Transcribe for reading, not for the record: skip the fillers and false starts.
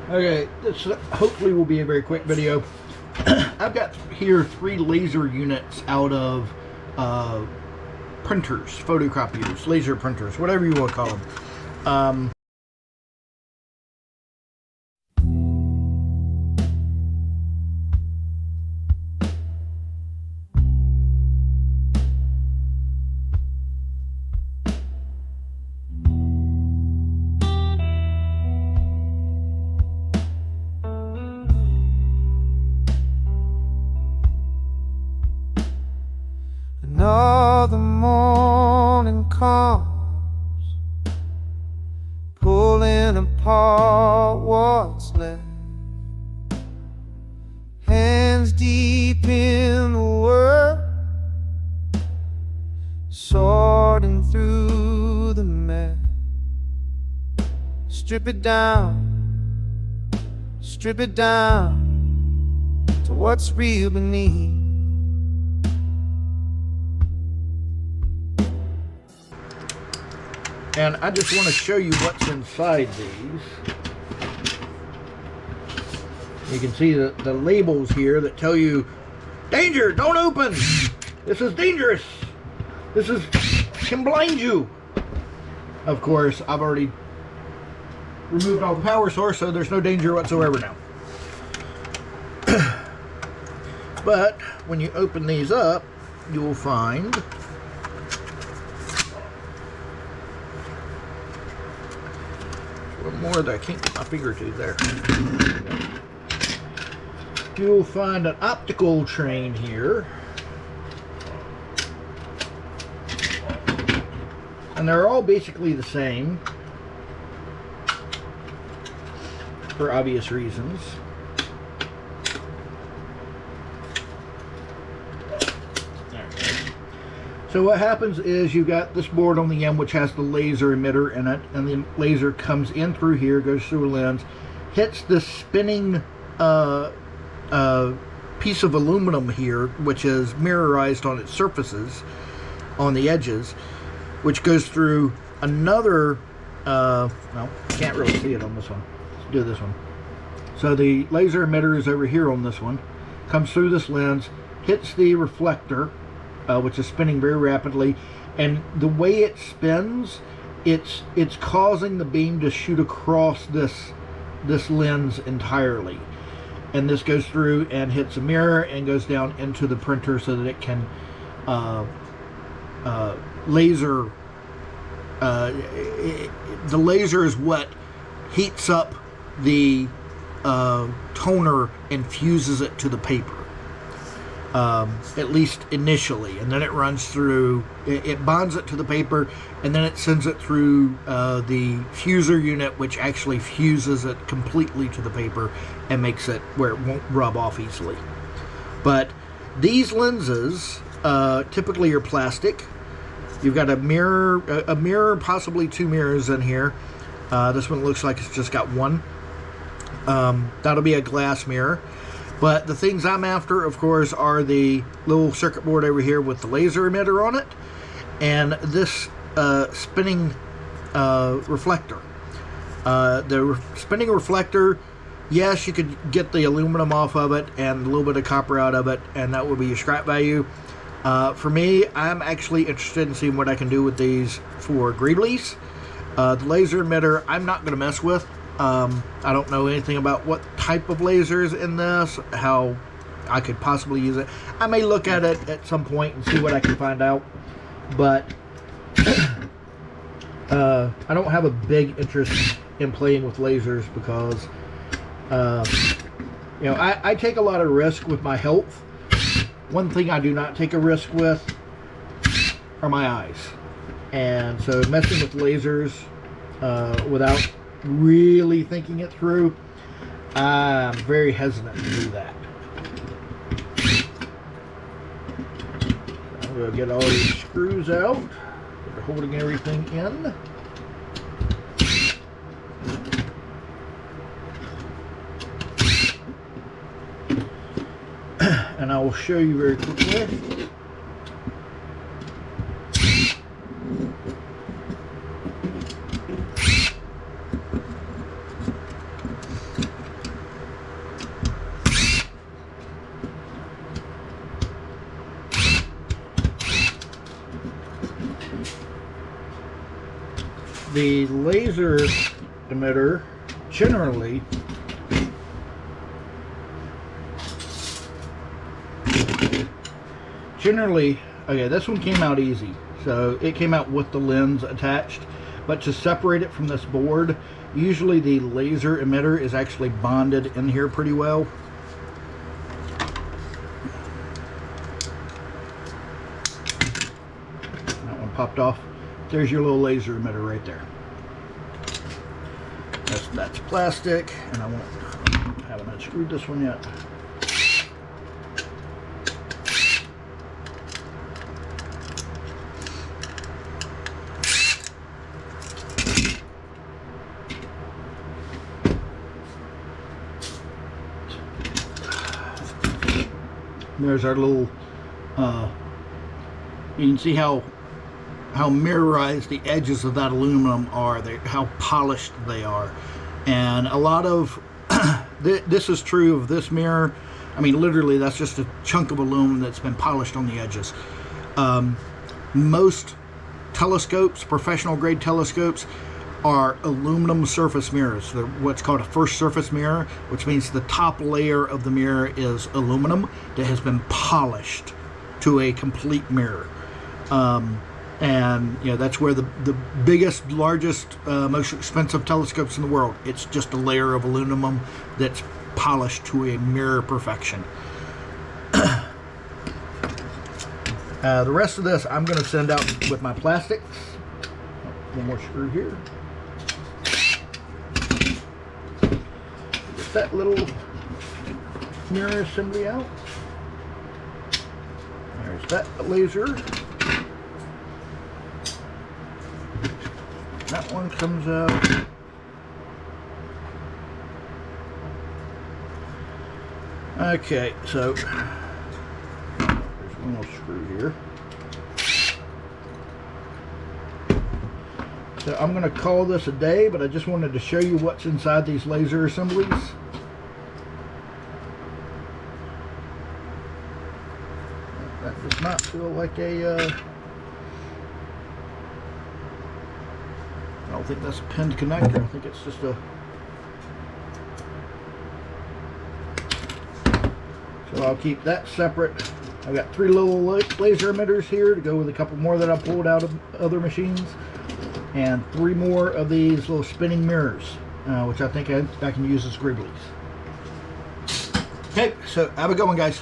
Okay, this hopefully will be a very quick video. I've got here 3 laser units out of printers, photocopiers, laser printers, whatever you want to call them. Another morning comes, pulling apart what's left, hands deep in the work, sorting through the mess. Strip it down to what's real beneath. And I just want to show you what's inside these. You can see the labels here that tell you, danger, don't open. This is dangerous. This can blind you. Of course, I've already removed all the power source, so there's no danger whatsoever now. But when you open these up, you will find more that I can't get my finger to there. You'll find an optical train here, and they're all basically the same for obvious reasons. So what happens is you've got this board on the end which has the laser emitter in it, and the laser comes in through here, goes through a lens, hits this spinning piece of aluminum here, which is mirrorized on its surfaces, on the edges, which goes through another, well, can't really see it on this one. Let's do this one. So the laser emitter is over here on this one, comes through this lens, hits the reflector, which is spinning very rapidly, and the way it spins, it's causing the beam to shoot across this lens entirely, and this goes through and hits a mirror and goes down into the printer so that it can laser. The laser is what heats up the toner and fuses it to the paper. At least initially, and then it runs through, it bonds it to the paper, and then it sends it through the fuser unit, which actually fuses it completely to the paper and makes it where it won't rub off easily. But these lenses typically are plastic. You've got a mirror, possibly 2 mirrors in here. This one looks like it's just got one. That'll be a glass mirror. But the things I'm after, of course, are the little circuit board over here with the laser emitter on it, and this spinning reflector. The spinning reflector, yes, you could get the aluminum off of it and a little bit of copper out of it, and that would be your scrap value. For me, I'm actually interested in seeing what I can do with these for Greeblies. The laser emitter, I'm not going to mess with. I don't know anything about what type of lasers in this, how I could possibly use it. I may look at it at some point and see what I can find out, but I don't have a big interest in playing with lasers because you know, I take a lot of risk with my health. One thing I do not take a risk with are my eyes, and so messing with lasers without really thinking it through, I'm very hesitant to do that. I'm going to get all these screws out that are holding everything in. And I will show you very quickly. the laser emitter generally okay, this one came out easy, so it came out with the lens attached, but to separate it from this board, usually the laser emitter is actually bonded in here pretty well. That one popped off. There's your little laser emitter right there. That's plastic, and I haven't unscrewed this one yet. There's our little, you can see how mirrorized the edges of that aluminum are, how polished they are. And a lot of, this is true of this mirror. I mean, literally, that's just a chunk of aluminum that's been polished on the edges. Most telescopes, professional grade telescopes, are aluminum surface mirrors. They're what's called a first surface mirror, which means the top layer of the mirror is aluminum that has been polished to a complete mirror. And you know, that's where the biggest, largest, most expensive telescopes in the world, it's just a layer of aluminum that's polished to a mirror perfection. The rest of this I'm going to send out with my plastics. One more screw here. Get that little mirror assembly out. There's that laser. That one comes out. Okay, so there's one more screw here. So I'm going to call this a day, but I just wanted to show you what's inside these laser assemblies. That does not feel like a... I don't think that's a pinned connector. I think it's just a... So I'll keep that separate. I've got 3 little laser emitters here to go with a couple more that I pulled out of other machines. And 3 more of these little spinning mirrors, which I think I can use as Greeblies. Okay, so have a good one, guys.